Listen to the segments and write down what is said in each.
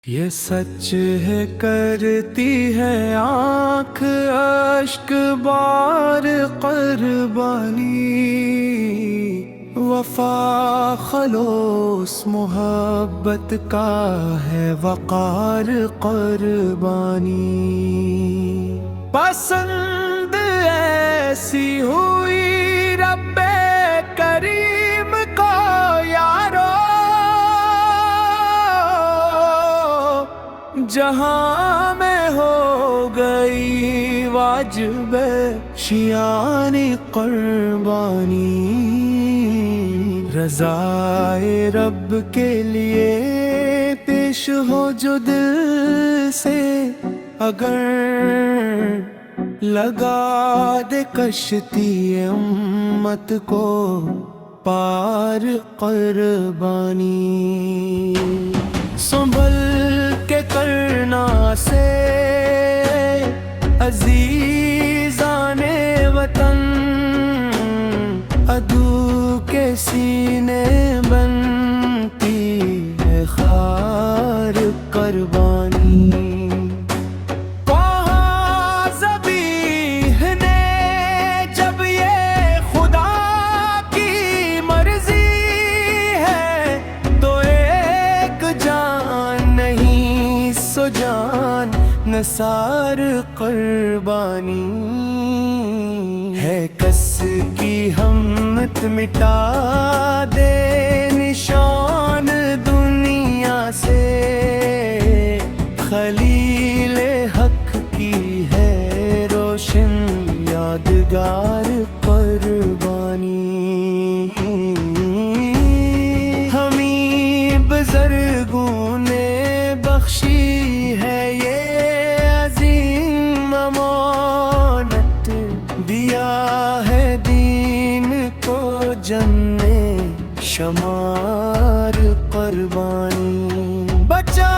یہ سچ ہے کرتی ہے آنکھ اشک بار قربانی، وفا خلوص محبت کا ہے وقار قربانی۔ پسند ایسی ہوئی رب کریم کو یارو، جہاں میں ہو گئی واجب شیانی قربانی۔ رضائے رب کے لیے پیش ہو جو دل سے، اگر لگا دے کشتی امت کو پار قربانی۔ سنبھل کے کرنا سے عزیزان وطن، عدو کے سینے بنتی ہے خار قربانی۔ کہاں ذبیح نے جب یہ خدا کی مرضی ہے، تو ایک جان نہیں سو جان نثار قربانی۔ ہے کس کی ہمت مٹا دے نشان دنیا سے، خلیل حق کی ہے روشن یادگار قربانی۔ ہمیں بزرگوں نے بخشی ہے یہ عظیم امانت، دیا ہے دین کو جننے شمار قربانی۔ بچا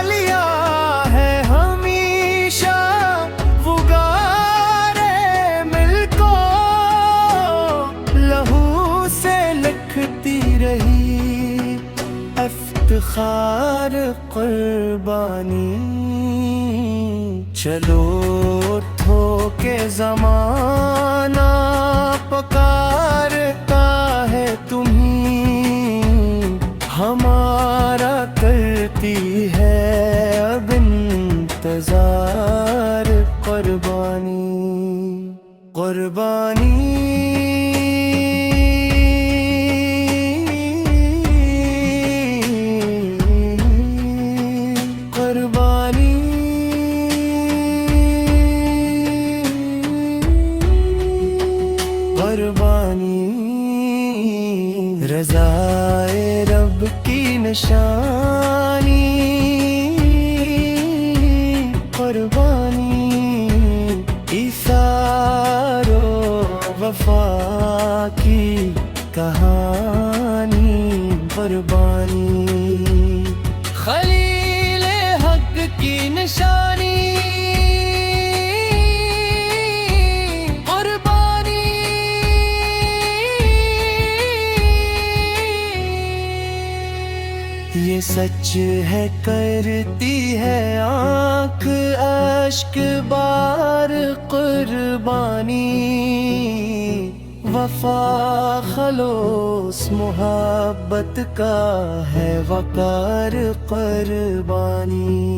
لیا ہے ہمیشہ وہ غارِ ملک کو، لہو سے لکھتی رہی افتخار قربانی۔ چلو اٹھو کہ زمانہ پکارتا ہے تمہیں، ہمارا کرتی ہے اب انتظار قربانی۔ قربانی قربانی، رضائے رب کی نشانی۔ قربانی ایثار و وفا کی کہانی۔ قربانی خلیل حق کی نشانی۔ یہ سچ ہے کرتی ہے آنکھ اشک بار قربانی، وفا خلوص محبت کا ہے وقار قربانی۔